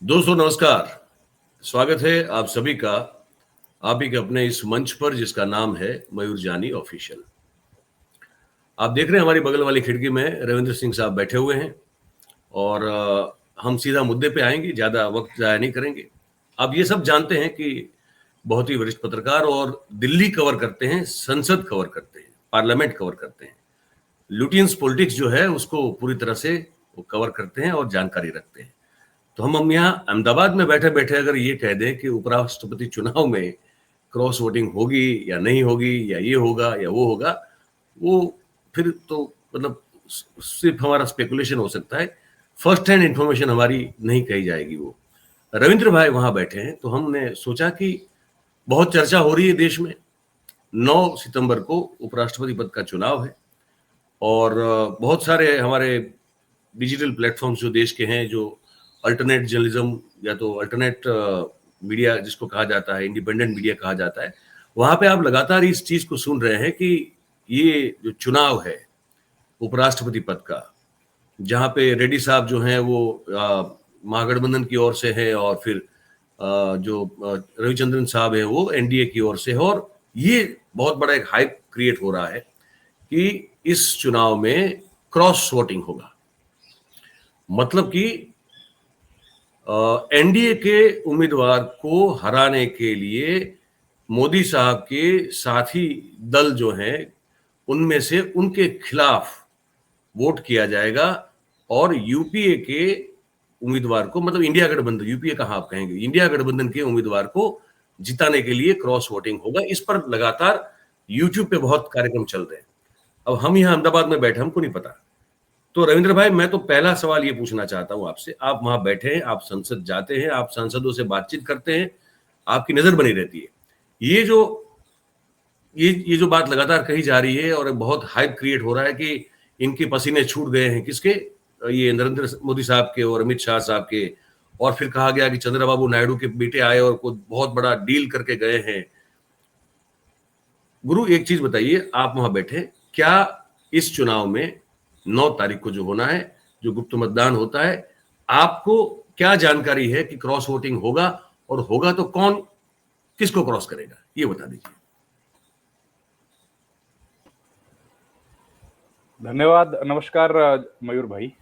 दोस्तों नमस्कार। स्वागत है आप सभी का आप ही के अपने इस मंच पर जिसका नाम है मयूर जानी ऑफिशियल। आप देख रहे हैं हमारी बगल वाली खिड़की में रविंद्र सिंह साहब बैठे हुए हैं और हम सीधा मुद्दे पे आएंगे, ज्यादा वक्त जाया नहीं करेंगे। आप ये सब जानते हैं कि बहुत ही वरिष्ठ पत्रकार और दिल्ली कवर करते हैं, संसद कवर करते हैं, पार्लियामेंट कवर करते हैं, लुटियंस पॉलिटिक्स जो है उसको पूरी तरह से वो कवर करते हैं और जानकारी रखते हैं। तो हम यहाँ अहमदाबाद में बैठे बैठे अगर ये कह दें कि उपराष्ट्रपति चुनाव में क्रॉस वोटिंग होगी या नहीं होगी, या ये होगा या वो होगा, वो फिर तो मतलब सिर्फ हमारा स्पेकुलेशन हो सकता है। फर्स्ट हैंड इंफॉर्मेशन हमारी नहीं कही जाएगी। वो रविंद्र भाई वहां बैठे हैं, तो हमने सोचा कि बहुत चर्चा हो रही है देश में। 9 सितंबर को उपराष्ट्रपति पद का चुनाव है और बहुत सारे हमारे डिजिटल प्लेटफॉर्म्स जो देश के हैं, जो अल्टरनेट जर्नलिज्म या तो अल्टरनेट मीडिया जिसको कहा जाता है, इंडिपेंडेंट मीडिया कहा जाता है, वहां पे आप लगातार इस चीज को सुन रहे हैं कि ये जो चुनाव है उपराष्ट्रपति पद का, जहां पे रेड्डी साहब जो हैं वो महागठबंधन की ओर से है और फिर जो रविचंद्रन साहब है वो एनडीए की ओर से है, और ये बहुत बड़ा एक हाइप क्रिएट हो रहा है कि इस चुनाव में क्रॉस वोटिंग होगा। मतलब कि एनडीए के उम्मीदवार को हराने के लिए मोदी साहब के साथी दल जो हैं उनमें से उनके खिलाफ वोट किया जाएगा और यूपीए के उम्मीदवार को, मतलब इंडिया गठबंधन, यूपीए कहां आप कहेंगे, इंडिया गठबंधन के उम्मीदवार को जिताने के लिए क्रॉस वोटिंग होगा। इस पर लगातार यूट्यूब पे बहुत कार्यक्रम चल रहे हैं। अब हम यहाँ अहमदाबाद में बैठे, हमको नहीं पता। तो रविंद्र भाई, मैं तो पहला सवाल ये पूछना चाहता हूं आपसे। आप वहां बैठे हैं, आप संसद जाते हैं, आप सांसदों से बातचीत करते हैं, आपकी नजर बनी रहती है। ये जो ये जो बात लगातार कही जा रही है और बहुत हाइप क्रिएट हो रहा है कि इनके पसीने छूट गए हैं, किसके, ये नरेंद्र मोदी साहब के और अमित शाह साहब के, और फिर कहा गया कि चंद्रबाबू नायडू के बेटे आए और कोई बहुत बड़ा डील करके गए हैं। गुरु एक चीज बताइए, आप वहां बैठे, क्या इस चुनाव में 9 तारीख को जो होना है, जो गुप्त मतदान होता है, आपको क्या जानकारी है कि क्रॉस वोटिंग होगा, और होगा तो कौन किसको क्रॉस करेगा, ये बता दीजिए। धन्यवाद। नमस्कार मयूर भाई।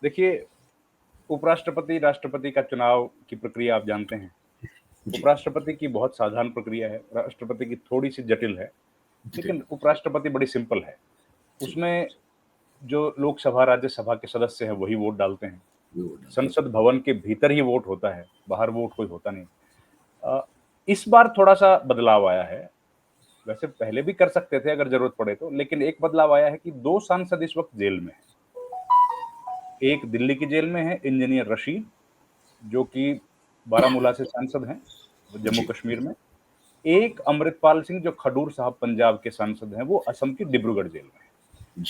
देखिए, उपराष्ट्रपति राष्ट्रपति का चुनाव की प्रक्रिया आप जानते हैं। उपराष्ट्रपति की बहुत साधारण प्रक्रिया है, राष्ट्रपति की थोड़ी सी जटिल है, लेकिन उपराष्ट्रपति बड़ी सिंपल है। उसमें जो लोकसभा राज्यसभा के सदस्य हैं वही वोट डालते हैं। संसद भवन के भीतर ही वोट होता है, बाहर वोट कोई होता नहीं। इस बार थोड़ा सा बदलाव आया है। वैसे पहले भी कर सकते थे अगर जरूरत पड़े तो, लेकिन एक बदलाव आया है कि 2 सांसद इस वक्त जेल में हैं। एक दिल्ली की जेल में है, इंजीनियर रशीद, जो कि बारामूला से सांसद हैं, जम्मू कश्मीर में। एक अमृतपाल सिंह, जो खडूर साहब पंजाब के सांसद हैं, वो असम की डिब्रूगढ़ जेल में है।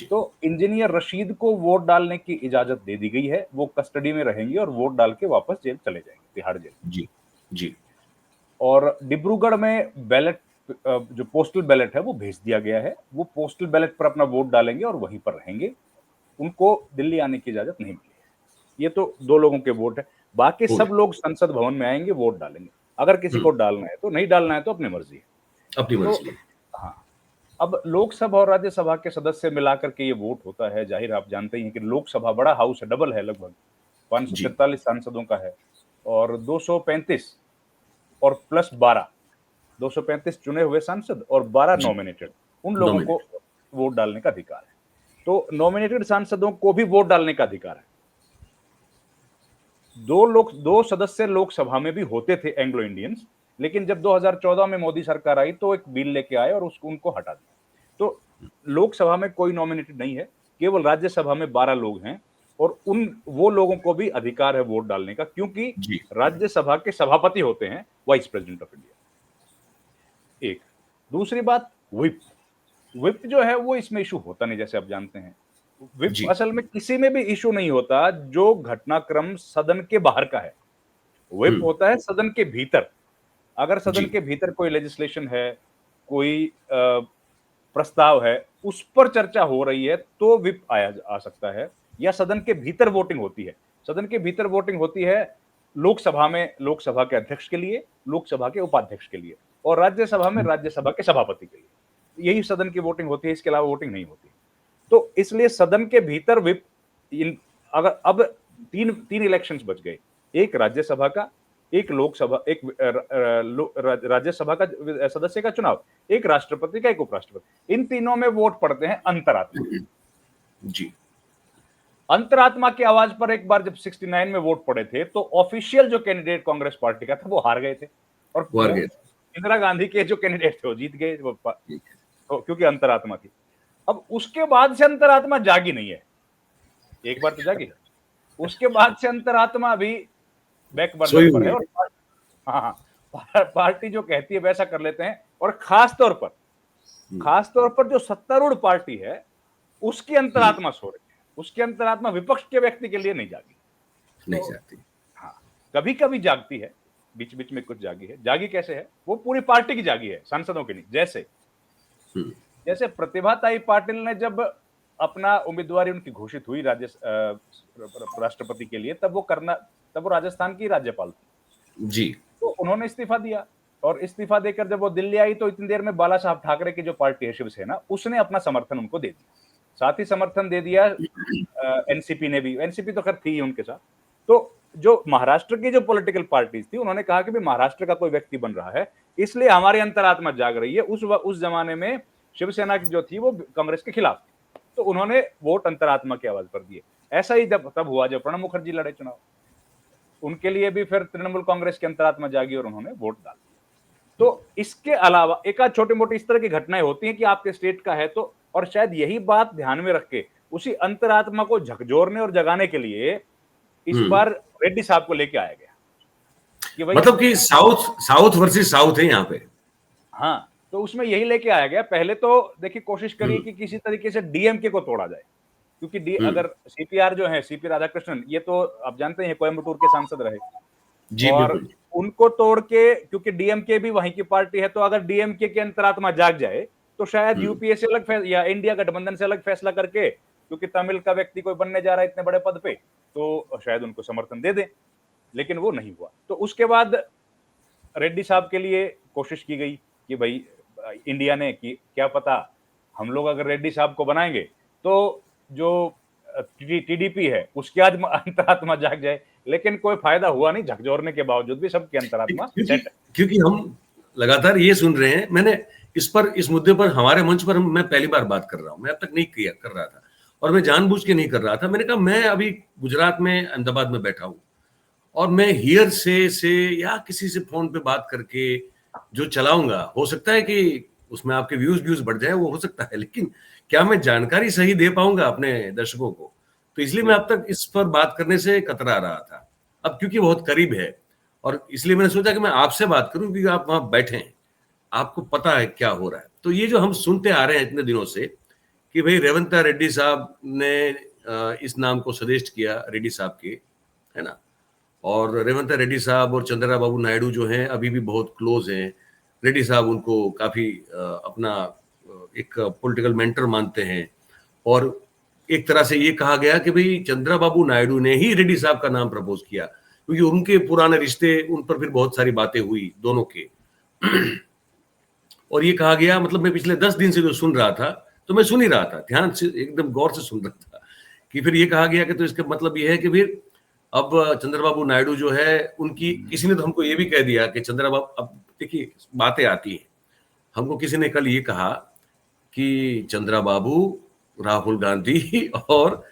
तो इंजीनियर रशीद को वोट डालने की इजाजत दे दी गई है। वो कस्टडी में रहेंगे और वोट डाल के वापस जेल चले जाएंगे, तिहाड़ जेल। जी जी। और डिब्रूगढ़ में बैलेट, जो पोस्टल बैलेट है, वो भेज दिया गया है। वो पोस्टल बैलेट पर अपना वोट डालेंगे और वहीं पर रहेंगे। उनको दिल्ली आने की इजाजत नहीं मिली है। ये तो 2 लोगों के वोट है। बाकी सब लोग संसद भवन में आएंगे, वोट डालेंगे। अगर किसी को डालना है तो, नहीं डालना है तो अपनी मर्जी है। अपनी मर्जी। तो हाँ, अब लोकसभा और राज्यसभा के सदस्य मिलाकर के ये वोट होता है। जाहिर आप जानते ही हैं कि लोकसभा बड़ा हाउस है, डबल है, लगभग 543 सांसदों का है, और 235 और प्लस 12, 235 चुने हुए सांसद और 12 नॉमिनेटेड, उन लोगों को वोट डालने का अधिकार है। तो नॉमिनेटेड सांसदों को भी वोट डालने का अधिकार है। 2 सदस्य लोकसभा में भी होते थे, एंग्लो इंडियंस, लेकिन जब 2014 में मोदी सरकार आई तो एक बिल लेके आए और उनको हटा दिया। तो लोकसभा में कोई नॉमिनेटेड नहीं है, केवल राज्यसभा में 12 लोग हैं, और वो लोगों को भी अधिकार है वोट डालने का, क्योंकि राज्यसभा के सभापति होते हैं वाइस प्रेसिडेंट ऑफ इंडिया। एक दूसरी बात, व्हिप जो है वो इसमें इशू होता नहीं, जैसे आप जानते हैं। व्हिप असल में किसी में भी इशू नहीं होता जो घटनाक्रम सदन के बाहर का है। व्हिप होता है सदन के भीतर। अगर सदन के भीतर कोई लेजिस्लेशन है, कोई प्रस्ताव है, उस पर चर्चा हो रही है, तो व्हिप आ सकता है। या सदन के भीतर वोटिंग होती है। सदन के भीतर वोटिंग होती है लोकसभा में लोकसभा के अध्यक्ष के लिए, लोकसभा के उपाध्यक्ष के लिए, और राज्यसभा में राज्यसभा के सभापति के लिए। यही सदन की वोटिंग होती है, इसके अलावा वोटिंग नहीं होती। तो इसलिए सदन के भीतर विप अगर अब तीन इलेक्शंस बच गए, एक राज्यसभा का, एक लोकसभा, एक राज्यसभा का सदस्य का चुनाव, एक राष्ट्रपति का, एक उपराष्ट्रपति। इन तीनों में वोट पड़ते हैं अंतरात्मा जी। अंतरात्मा की आवाज पर एक बार जब 69 में वोट पड़े थे तो ऑफिशियल जो कैंडिडेट कांग्रेस पार्टी का था वो हार गए थे, और इंदिरा गांधी के जो कैंडिडेट थे वो जीत गए तो क्योंकि अंतरात्मा थी। अब उसके बाद से अंतरात्मा जागी नहीं है, एक बार तो जागी है, उसके बाद से अंतरात्मा अभी बैक बर्नर पर है। और हाँ, पार्टी जो कहती है वैसा कर लेते हैं। और खास तौर पर जो सत्तारूढ़ पार्टी है उसकी अंतरात्मा सो रही है, उसकी अंतरात्मा विपक्ष के व्यक्ति के लिए नहीं जागी, नहीं जागती। हाँ, कभी कभी जागती है, बीच बीच में कुछ जागी है। जागी कैसे है? वो पूरी पार्टी की जागी है, सांसदों की नहीं। जैसे प्रतिभाताई पाटिल ने जब अपना उम्मीदवारी उनकी घोषित हुई राष्ट्रपति के लिए, तब वो राजस्थान की राज्यपाल थी जी। तो उन्होंने इस्तीफा दिया, और इस्तीफा देकर जब वो दिल्ली आई तो इतनी देर में बाला साहब ठाकरे की जो पार्टी है शिवसेना, उसने अपना समर्थन उनको दे दिया। साथ ही समर्थन दे दिया एनसीपी ने भी। एनसीपी तो खैर थी ही उनके साथ। तो जो महाराष्ट्र की जो पॉलिटिकल पार्टीज थी, उन्होंने कहा कि भाई महाराष्ट्र का कोई व्यक्ति बन रहा है, इसलिए हमारी अंतरात्मा जाग रही है। उस जमाने में शिवसेना की जो थी वो कांग्रेस के खिलाफ थी, तो उन्होंने वोट अंतरात्मा की आवाज पर दिए। ऐसा ही तब हुआ जब प्रणब मुखर्जी लड़े चुनाव, उनके लिए भी फिर तृणमूल कांग्रेस की अंतरात्मा जागी और उन्होंने वोट डाल दिया। तो इसके अलावा एक आध छोटी मोटी इस तरह की घटनाएं होती हैं कि आपके स्टेट का है तो, और शायद यही बात ध्यान में रख के उसी अंतरात्मा को झकझोरने और जगाने के लिए इस बार रेड्डी साहब को लेके आया गया कि मतलब कि साउथ वर्सेस साउथ है यहाँ पे। हाँ, तो उसमें यही लेके आया गया। पहले तो देखिए कोशिश करिए कि किसी तरीके से डीएमके को तोड़ा जाए, क्योंकि अगर सीपीआर जो है, सीपी राधाकृष्णन, ये तो आप जानते हैं कोयम्बटूर के सांसद रहे जी, और उनको तोड़ के, क्योंकि डीएमके भी वहीं की पार्टी है, तो अगर डीएमके की अंतरात्मा जाग जाए तो शायद यूपीए से अलग या इंडिया गठबंधन से अलग फैसला करके, क्योंकि तमिल का व्यक्ति कोई बनने जा रहा है इतने बड़े पद पे, तो शायद उनको समर्थन दे दें, लेकिन वो नहीं हुआ। तो उसके बाद रेड्डी साहब के लिए कोशिश की गई कि भाई इंडिया ने कि क्या पता हम लोग अगर रेड्डी साहब को बनाएंगे तो जो टीडीपी है उसकी आज अंतरात्मा जाग जाए, लेकिन कोई फायदा हुआ नहीं। झकझोरने के बावजूद भी सबकी अंतरात्मा सेट। क्योंकि हम लगातार ये सुन रहे हैं, मैंने इस मुद्दे पर हमारे मंच पर मैं पहली बार बात कर रहा हूं, मैं अब तक नहीं कर रहा था, और मैं जानबूझ के नहीं कर रहा था। मैंने कहा मैं अभी गुजरात में अहमदाबाद में बैठा हूं और मैं हियर से या किसी से फोन पे बात करके जो चलाऊंगा, हो सकता है कि उसमें आपके व्यूज बढ़ जाए, वो हो सकता है, लेकिन क्या मैं जानकारी सही दे पाऊंगा अपने दर्शकों को? तो इसलिए मैं अब तक इस पर बात करने से कतरा रहा था। अब क्योंकि बहुत करीब है और इसलिए मैंने सोचा कि मैं आपसे बात करूं, क्योंकि आप वहां बैठे हैं, आपको पता है क्या हो रहा है। तो ये जो हम सुनते आ रहे हैं इतने दिनों से कि भाई रेवंत रेड्डी साहब ने इस नाम को सजेस्ट किया, रेड्डी साहब के, है ना, और रेवंत रेड्डी साहब और चंद्रा बाबू नायडू जो हैं अभी भी बहुत क्लोज हैं। रेड्डी साहब उनको काफी अपना एक पॉलिटिकल मेंटर मानते हैं, और एक तरह से ये कहा गया कि भाई चंद्रा बाबू नायडू ने ही रेड्डी साहब का नाम प्रपोज किया, क्योंकि उनके पुराने रिश्ते, उन पर फिर बहुत सारी बातें हुई दोनों के। और ये कहा गया, मतलब मैं पिछले 10 दिन से जो सुन रहा था, तो मैं सुन ही रहा था, ध्यान से एकदम गौर से सुन रहा था, कि फिर ये कहा गया कि तो इसका मतलब ये है कि फिर अब चंद्रबाबू नायडू जो है उनकी, किसी ने तो हमको ये भी कह दिया कि चंद्रबाबू, अब देखिए बातें आती हैं, हमको किसी ने कल ये कहा कि चंद्रबाबू, राहुल गांधी और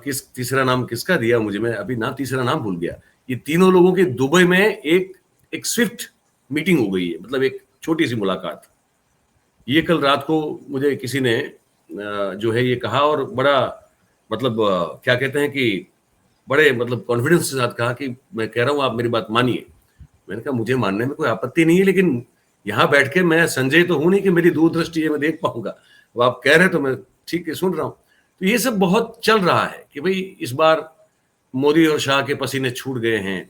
तीसरा नाम किसका दिया मुझे, मैं अभी तीसरा नाम भूल गया, ये तीनों लोगों के दुबई में एक स्विफ्ट मीटिंग हो गई है, मतलब एक छोटी सी मुलाकात। ये कल रात को मुझे किसी ने जो है ये कहा, और बड़ा मतलब क्या कहते हैं कि बड़े मतलब कॉन्फिडेंस के साथ कहा कि मैं कह रहा हूं आप मेरी बात मानिए। मैंने कहा मुझे मानने में कोई आपत्ति नहीं है, लेकिन यहाँ बैठ के मैं संजय तो हूं नहीं कि मेरी दूरदृष्टि है मैं देख पाऊंगा, वो आप कह रहे तो मैं ठीक है सुन रहा हूं। तो ये सब बहुत चल रहा है कि भाई इस बार मोदी और शाह के पसीने छूट गए हैं,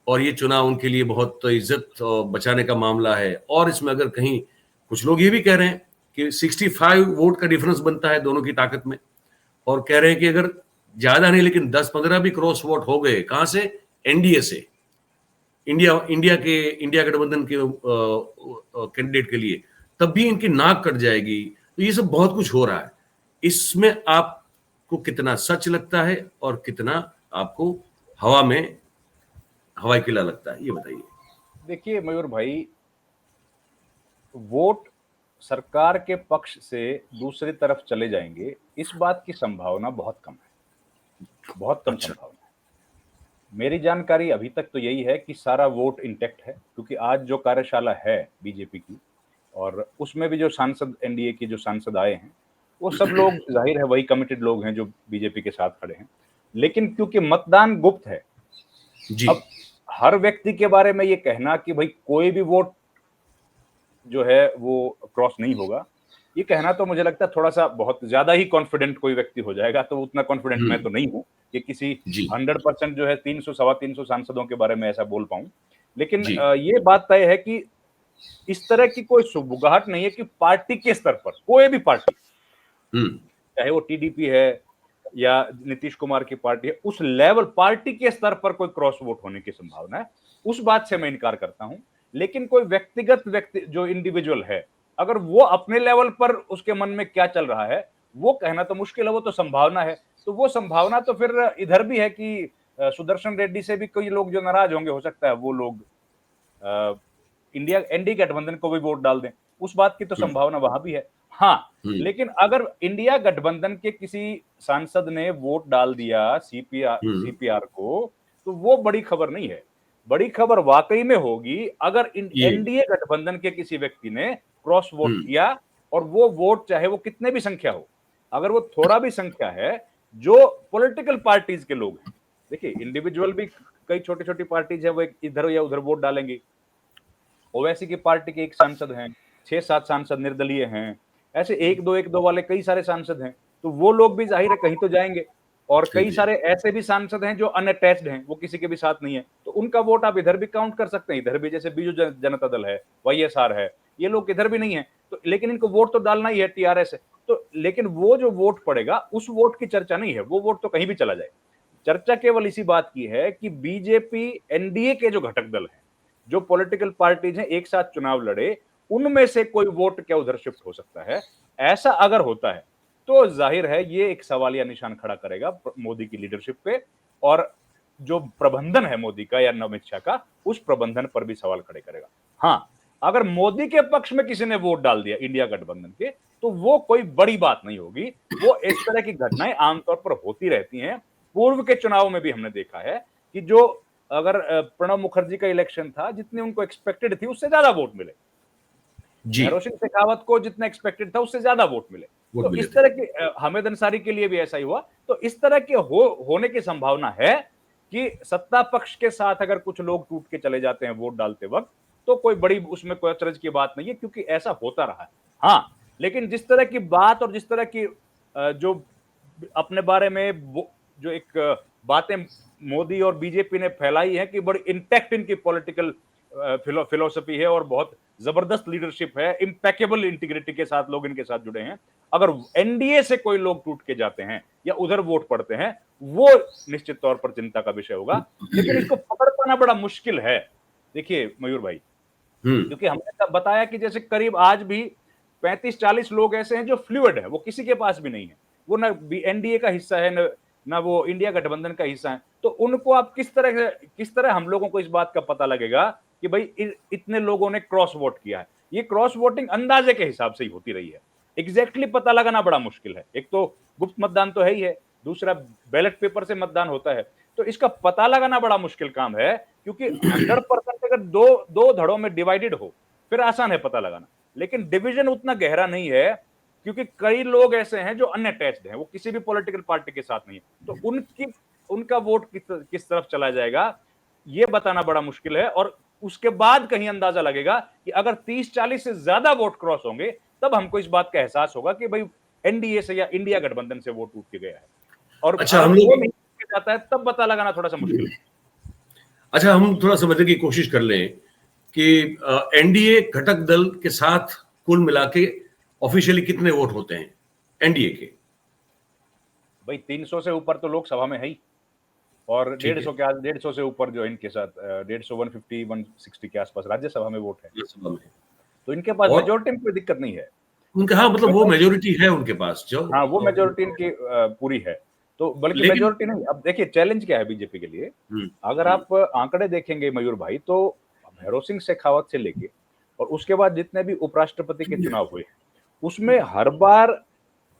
और ये चुनाव उनके लिए बहुत इज्जत बचाने का मामला है। और इसमें अगर कहीं कुछ लोग ये भी कह रहे हैं कि 65 वोट का डिफरेंस बनता है दोनों की ताकत में, और कह रहे हैं कि अगर ज्यादा नहीं लेकिन 10-15 भी क्रॉस वोट हो गए, कहां से? एनडीए से, इंडिया गठबंधन के कैंडिडेट के लिए, तब भी इनकी नाक कट जाएगी। तो ये सब बहुत कुछ हो रहा है। इसमें आपको कितना सच लगता है और कितना आपको हवाई किला लगता है, ये बताइए। देखिए मयूर भाई, वोट सरकार के पक्ष से दूसरी तरफ चले जाएंगे, इस बात की संभावना बहुत कम है, बहुत कम अच्छा। संभावना। मेरी जानकारी अभी तक तो यही है कि सारा वोट इंटैक्ट है, क्योंकि आज जो कार्यशाला है बीजेपी की, और उसमें भी जो सांसद, एनडीए के जो सांसद आए हैं, वो सब लोग जाहिर है वही कमिटेड लोग हैं जो बीजेपी के साथ खड़े हैं। लेकिन क्योंकि मतदान गुप्त है, जी। अब हर व्यक्ति के बारे में ये कहना कि भाई कोई भी वोट जो है वो क्रॉस नहीं होगा, ये कहना तो मुझे लगता है थोड़ा सा बहुत ज्यादा ही कॉन्फिडेंट कोई व्यक्ति हो जाएगा। तो उतना कॉन्फिडेंट मैं तो नहीं हूं कि किसी जी। 100% जो है 300 सवा 300 सांसदों के बारे में ऐसा बोल पाऊं। लेकिन जी। ये बात तय है कि इस तरह की कोई सुगबुगाहट नहीं है कि पार्टी के स्तर पर कोई भी पार्टी, हम्म। चाहे वो टीडीपी है या नीतीश कुमार की पार्टी है, उस लेवल पार्टी के स्तर पर कोई क्रॉस वोट होने की संभावना है, उस बात से मैं इनकार करता हूं। लेकिन कोई व्यक्तिगत व्यक्ति जो इंडिविजुअल है, अगर वो अपने लेवल पर उसके मन में क्या चल रहा है वो कहना तो मुश्किल है, वो तो संभावना है। तो वो संभावना तो फिर इधर भी है कि सुदर्शन रेड्डी से भी कई लोग जो नाराज होंगे, हो सकता है वो लोग इंडिया एनडीए गठबंधन को भी वोट डाल दें, उस बात की तो हम्म। संभावना वहां भी है। हाँ, हम्म। लेकिन अगर इंडिया गठबंधन के किसी सांसद ने वोट डाल दिया हम्म। सीपीआर को, तो वो बड़ी खबर नहीं है। बड़ी खबर वाकई में होगी अगर ये। एनडीए गठबंधन के किसी व्यक्ति ने क्रॉस वोट हम्म। किया, और वो वोट चाहे वो कितने भी संख्या हो, अगर वो थोड़ा भी संख्या है, जो पॉलिटिकल पार्टीज के लोग हैं, देखिए इंडिविजुअल भी कई छोटी छोटी पार्टीज है, वो इधर या उधर वोट डालेंगे। ओवैसी की पार्टी के एक सांसद हैं, 6-7 सांसद निर्दलीय हैं, ऐसे एक दो वाले कई सारे सांसद हैं, तो वो लोग भी जाहिर है कहीं तो जाएंगे। और कई जी। सारे ऐसे भी सांसद हैं जो अनअटैच्ड हैं, वो किसी के भी साथ नहीं है, तो उनका वोट आप इधर भी काउंट कर सकते हैं, इधर भी, जैसे बीजू जनता दल है, वाईएसआर है, ये लोग इधर भी नहीं है, तो लेकिन इनको वोट तो डालना ही है टीआरएस है। तो लेकिन वो जो वोट पड़ेगा उस वोट की चर्चा नहीं है, वो वोट तो कहीं भी चला जाए। चर्चा केवल इसी बात की है कि बीजेपी एनडीए के जो घटक दल हैं, जो पॉलिटिकल पार्टीज हैं, एक साथ चुनाव लड़े, उनमें से कोई वोट क्या उधर शिफ्ट हो सकता है। ऐसा अगर होता है तो जाहिर है ये एक सवालिया निशान खड़ा करेगा मोदी की लीडरशिप पे, और जो प्रबंधन है मोदी का या अमित शाह का, उस प्रबंधन पर भी सवाल खड़े करेगा। हाँ, अगर मोदी के पक्ष में किसी ने वोट डाल दिया इंडिया गठबंधन के, तो वो कोई बड़ी बात नहीं होगी। वो इस तरह की घटनाएं आमतौर पर होती रहती हैं। पूर्व के चुनाव में भी हमने देखा है कि जो, अगर प्रणब मुखर्जी का इलेक्शन था, जितनी उनको एक्सपेक्टेड थी उससे ज्यादा वोट मिले, जी। भैरव सिंह शेखावत को जितना एक्सपेक्टेड था उससे ज्यादा वोट मिले। वोट तो मिले इस थे। तरह के हामिद अंसारी के लिए भी ऐसा ही हुआ। तो इस तरह के होने की संभावना है कि सत्ता पक्ष के साथ अगर कुछ लोग टूट के चले जाते हैं वोट डालते वक्त, तो कोई बड़ी उसमें कोई अचरज की बात नहीं है, क्योंकि ऐसा होता रहा है। हाँ, लेकिन जिस तरह की बात और जिस तरह की जो अपने बारे में जो एक बातें मोदी और बीजेपी ने फैलाई है कि बड़ी इंटैक्ट इनकी पॉलिटिकल फिलोसफी है और बहुत जबरदस्त लीडरशिप है, इम्पेकेबल इंटीग्रिटी के साथ लोग इनके साथ जुड़े हैं, अगर एनडीए से कोई लोग टूट के जाते हैं या उधर वोट पड़ते हैं, वो निश्चित तौर पर चिंता का विषय होगा। लेकिन इसको पकड़ पाना बड़ा मुश्किल है। देखिए मयूर भाई, हम्म। क्योंकि हमने बताया कि जैसे करीब आज भी 35-40 लोग ऐसे हैं जो फ्लूइड है, वो किसी के पास भी नहीं है, वो ना एनडीए का हिस्सा है, ना वो इंडिया गठबंधन का हिस्सा है। तो उनको आप किस तरह हम लोगों को इस बात का पता लगेगा कि भाई इतने लोगों ने क्रॉस वोट किया है। ये क्रॉस वोटिंग अंदाजे के हिसाब से ही होती रही है, एग्जैक्टली पता लगाना बड़ा मुश्किल है। एक तो गुप्त मतदान तो है ही है, दूसरा बैलेट पेपर से मतदान होता है, तो इसका पता लगाना बड़ा मुश्किल काम है। क्योंकि 100% अगर दो दो धड़ों में डिवाइडेड हो फिर आसान है पता लगाना, लेकिन डिवीजन उतना गहरा नहीं है, क्योंकि कई लोग ऐसे हैं जो अनअटैच्ड हैं, वो किसी भी पॉलिटिकल पार्टी के साथ नहीं है, तो उनका वोट किस तरफ चला जाएगा ये बताना बड़ा मुश्किल है। और उसके बाद कहीं अंदाजा लगेगा कि अगर 30-40 से ज्यादा वोट क्रॉस होंगे, तब हमको इस बात का एहसास होगा कि भाई एनडीए से या इंडिया गठबंधन से वोट टूट के गया है। और अच्छा, अगर हम वो लोग। नहीं जाता है तब पता लगाना थोड़ा सा मुश्किल है। अच्छा, हम थोड़ा समझने की कोशिश कर लें कि एनडीए घटक दल के साथ कुल मिला के ऑफिशियली कितने वोट होते हैं एनडीए के? भाई 300 से ऊपर तो लोकसभा में है ही, और ठीक 150 है। के 150 से ऊपर जो इनके साथ 150 150 160 के आसपास राज्यसभा में वोट है, लोकसभा में। तो इनके पास और मेजोरिटी में कोई दिक्कत नहीं है। उनका, हाँ, मतलब वो मेजोरिटी है उनके पास जो, हाँ, वो मेजोरिटी इनकी पूरी है। तो बल्कि लेकिन मेजोरिटी नहीं, अब देखिए चैलेंज क्या है बीजेपी के लिए। अगर हम्म, आप आंकड़े देखेंगे मयूर भाई, तो भैरों सिंह शेखावत से लेके और उसके बाद जितने भी उपराष्ट्रपति के चुनाव हुए, उसमें हर बार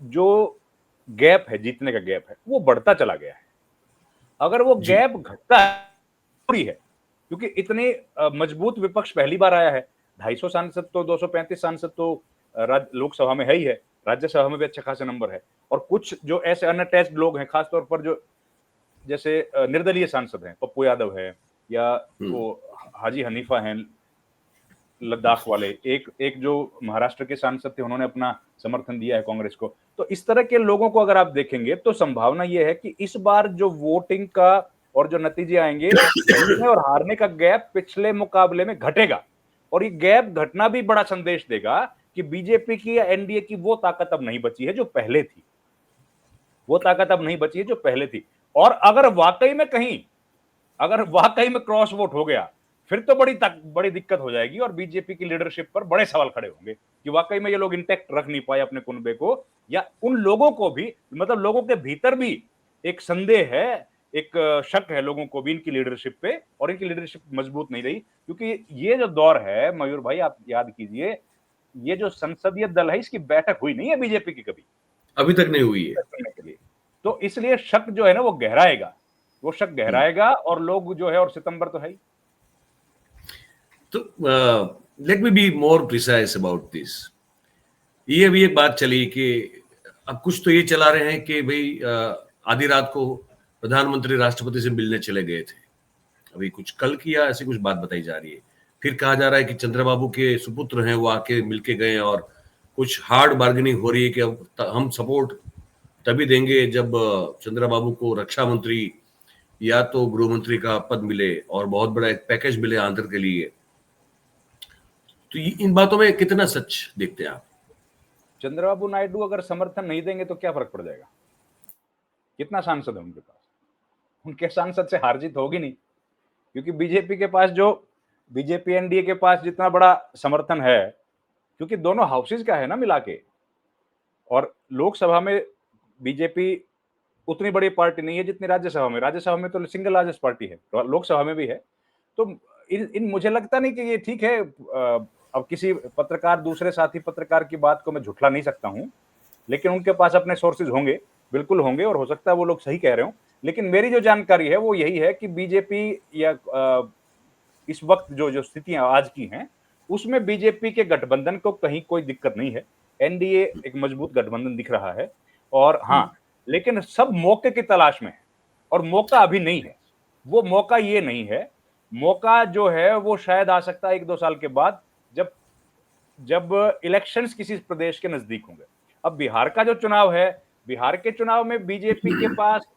जो गैप है, जीतने का गैप है, वो बढ़ता चला गया है। अगर वो जी, गैप घटता है, पूरी है, क्योंकि इतनी मजबूत विपक्ष पहली बार आया है। 250 सांसद तो 235 सांसद तो लोकसभा में है ही है, राज्यसभा में भी अच्छे खासे नंबर है। और कुछ जो ऐसे अनअटैच्ड लोग हैं, खासतौर पर जो जैसे निर्दलीय सांसद हैं, पप्पू यादव है, या हम्म, वो हाजी हनीफा हैं लद्दाख वाले, एक एक जो महाराष्ट्र के सांसद थे, उन्होंने अपना समर्थन दिया है कांग्रेस को। तो इस तरह के लोगों को अगर आप देखेंगे, तो संभावना ये है कि इस बार जो वोटिंग का और जो नतीजे आएंगे, जीतने और हारने का गैप पिछले मुकाबले में घटेगा। और ये गैप घटना भी बड़ा संदेश देगा कि बीजेपी की या एनडीए की वो ताकत अब नहीं बची है जो पहले थी, वो ताकत अब नहीं बची है जो पहले थी। और अगर वाकई में क्रॉस वोट हो गया, फिर तो बड़ी दिक्कत हो जाएगी, और बीजेपी की लीडरशिप पर बड़े सवाल खड़े होंगे कि वाकई में ये लोग इंटैक्ट रख नहीं पाए अपने कुनबे को, या उन लोगों को भी, मतलब लोगों के भीतर भी एक संदेह है, एक शक है लोगों को भी इनकी लीडरशिप पे, और इनकी लीडरशिप मजबूत नहीं रही। क्योंकि ये जो दौर है मयूर भाई, आप याद कीजिए, ये जो संसदीय दल है, इसकी बैठक हुई नहीं है बीजेपी की कभी अभी तक नहीं हुई है। करने के लिए। तो इसलिए शक जो है ना, वो गहराएगा, वो शक गहराएगा, और लोग जो है, और सितंबर तो है ही। तो let me be more precise about this. ये अभी एक बात चली कि अब कुछ तो ये चला रहे हैं कि भाई आधी रात को प्रधानमंत्री राष्ट्रपति से मिलने चले गए थे, अभी कुछ कल किया, ऐसी कुछ बात बताई जा रही है। फिर कहा जा रहा है कि चंद्रबाबू के सुपुत्र हैं, वो आके मिलके गए, और कुछ हार्ड बार्गेनिंग हो रही है कि अब हम सपोर्ट तभी देंगे जब चंद्रबाबू को रक्षा मंत्री या तो गृह मंत्री का पद मिले और बहुत बड़ा एक पैकेज मिले आंध्र के लिए। तो इन बातों में कितना सच देखते हैं आप? चंद्रबाबू नायडू अगर समर्थन नहीं देंगे तो क्या फर्क पड़ जाएगा? कितना सांसद है उनके पास? उनके सांसद से हार जीत होगी नहीं, क्योंकि बीजेपी एनडीए के पास जितना बड़ा समर्थन है, क्योंकि दोनों हाउसेज का है ना मिला के, और लोकसभा में बीजेपी उतनी बड़ी पार्टी नहीं है जितनी राज्यसभा में तो सिंगल लार्जेस्ट पार्टी है, लोकसभा में भी है। तो इन मुझे लगता नहीं कि ये ठीक है। अब किसी पत्रकार, दूसरे साथी पत्रकार की बात को मैं झुठला नहीं सकता हूं, लेकिन उनके पास अपने सोर्सेज होंगे, बिल्कुल होंगे, और हो सकता है वो लोग सही कह रहे हो। लेकिन मेरी जो जानकारी है वो यही है कि बीजेपी, या इस वक्त जो जो स्थितियां आज की हैं, उसमें बीजेपी के गठबंधन को कहीं कोई दिक्कत नहीं है। एनडीए एक मजबूत गठबंधन दिख रहा है। और हाँ, लेकिन सब मौके की तलाश में है, और मौका अभी नहीं है। वो मौका ये नहीं है, मौका जो है वो शायद आ सकता है 1-2 साल के बाद, जब जब इलेक्शंस किसी प्रदेश के नजदीक होंगे। अब बिहार का जो चुनाव है, बिहार के चुनाव में बीजेपी के पास,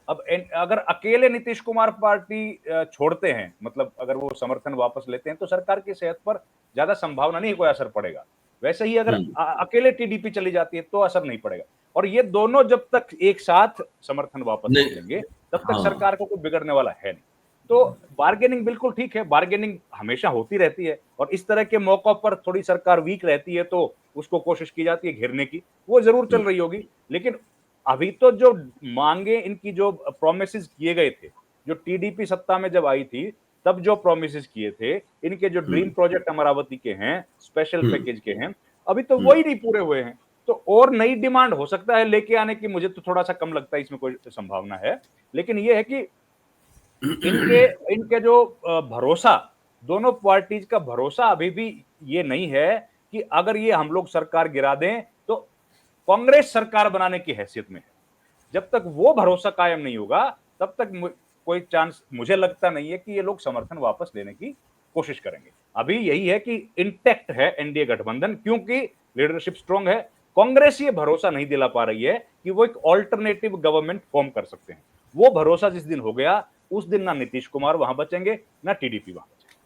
अब अगर अकेले नीतीश कुमार पार्टी छोड़ते हैं, मतलब अगर वो समर्थन वापस लेते हैं, तो सरकार की सेहत पर ज्यादा संभावना नहीं कोई असर पड़ेगा। वैसे ही अगर अकेले टीडीपी चली जाती है तो असर नहीं पड़ेगा। और ये दोनों जब तक एक साथ समर्थन वापस नहीं नहीं। लेंगे, तब तक हाँ, सरकार को कोई बिगड़ने वाला है नहीं। तो बार्गेनिंग बिल्कुल ठीक है, बार्गेनिंग हमेशा होती रहती है, और इस तरह के मौकों पर थोड़ी सरकार वीक रहती है तो उसको कोशिश की जाती है घेरने की, वो जरूर चल रही होगी। लेकिन अभी तो जो मांगे, इनकी जो प्रोमिसेस किए गए थे, जो टीडीपी सत्ता में जब आई थी, तब जो प्रोमिसेस किए थे, इनके जो ड्रीम प्रोजेक्ट अमरावती के हैं, स्पेशल पैकेज के हैं, अभी तो वही नहीं पूरे हुए हैं। तो और नई डिमांड हो सकता है लेके आने की, मुझे तो थोड़ा सा कम लगता है इसमें कोई संभावना है। लेकिन ये है कि इनके इनके जो भरोसा, दोनों पार्टीज का भरोसा अभी भी ये नहीं है कि अगर ये हम लोग सरकार गिरा दें तो कांग्रेस सरकार बनाने की हैसियत में है। जब तक वो भरोसा कायम नहीं होगा, तब तक कोई चांस मुझे लगता नहीं है कि ये लोग समर्थन वापस लेने की कोशिश करेंगे। अभी यही है कि इंटैक्ट है एनडीए गठबंधन, क्योंकि लीडरशिप स्ट्रांग है। कांग्रेस ये भरोसा नहीं दिला पा रही है कि वो एक ऑल्टरनेटिव गवर्नमेंट फॉर्म कर सकते हैं। वो भरोसा जिस दिन हो गया, उस दिन ना नीतीश कुमार वहां बचेंगे, ना टीडीपी वहां बचेंगे।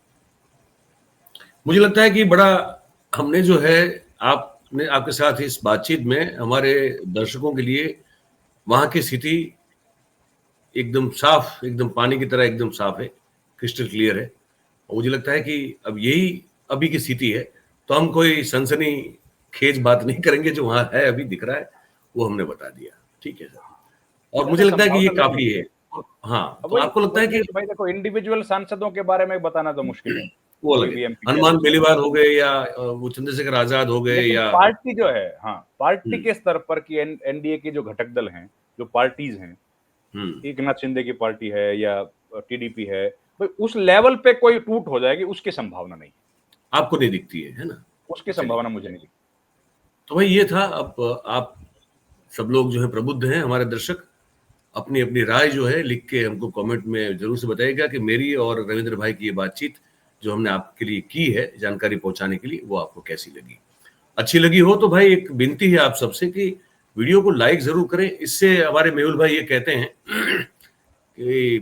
मुझे लगता है कि बड़ा हमने जो है, आपने आपके साथ इस बातचीत में हमारे दर्शकों के लिए वहां की स्थिति एकदम साफ, एकदम पानी की तरह एकदम साफ है, क्रिस्टल क्लियर है। और मुझे लगता है कि अब यही अभी की स्थिति है, तो हम कोई सनसनी खेज बात नहीं करेंगे, जो वहां है अभी दिख रहा है वो हमने बता दिया। ठीक है सर, और मुझे वैसे लगता है कि ये संभावना लगी काफी है। है। हाँ, अब तो वही आपको लगता है वही है कि कि भाई देखो, इंडिविजुअल सांसदों के बारे में बताना तो मुश्किल है, वो कोई अलग है, भी एमपी क्या हनुमान कुछ करेगा। बेनीवाल हो गए या वो चंद्रशेखर आजाद हो गए लेकिन या पार्टी जो है, हाँ, पार्टी हम्म के स्तर पर कि एनडीए के जो घटक दल हैं, जो पार्टीज हैं, हम्म एकनाथ शिंदे की पार्टी है या टीडीपी है, भाई उस लेवल पे कोई टूट हो जाएगी उसकी संभावना नहीं है। आपको नहीं दिखती है ना? उसकी चलिए, संभावना मुझे नहीं दिखती। तो भाई ये था। अब आप सब लोग जो है प्रबुद्ध हैं, हमारे दर्शक, अपनी अपनी राय जो है लिख के हमको कमेंट में जरूर से बताइएगा कि मेरी और रविंद्र भाई की ये बातचीत जो हमने आपके लिए की है जानकारी पहुंचाने के लिए, वो आपको कैसी लगी। अच्छी लगी हो तो भाई एक विनती है आप सबसे कि वीडियो को लाइक जरूर करें। इससे हमारे मेहुल भाई ये कहते हैं कि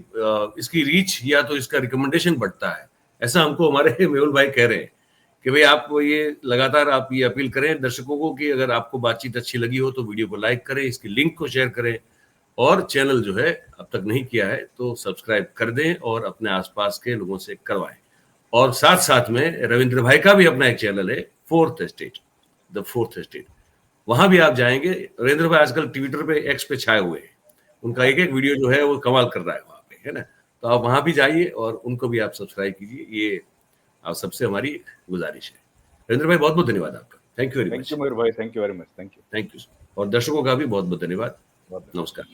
इसकी रीच या तो इसका रिकमेंडेशन बढ़ता है। ऐसा हमको हमारे मेहुल भाई कह रहे हैं कि भाई आप ये लगातार आप ये अपील करें दर्शकों को कि अगर आपको बातचीत अच्छी लगी हो तो वीडियो को लाइक करें, इसकी लिंक को शेयर करें, और चैनल जो है अब तक नहीं किया है तो सब्सक्राइब कर दें और अपने आसपास के लोगों से करवाएं। और साथ साथ में रविंद्र भाई का भी अपना एक चैनल है, fourth estate, the fourth estate, वहां भी आप जाएंगे। रविंद्र भाई आजकल ट्विटर पे, एक्स पे छाए हुए हैं, उनका एक एक वीडियो जो है वो कमाल कर रहा है वहां पे, है ना? तो आप वहां भी जाइए और उनको भी आप सब्सक्राइब कीजिए, ये आप सबसे हमारी गुजारिश है। रविंद्र भाई बहुत बहुत धन्यवाद आपका, thank you very thank much. You Mayur भाई, thank you very much, thank you. Thank you, और दर्शकों का भी बहुत बहुत धन्यवाद। बहुत नमस्कार।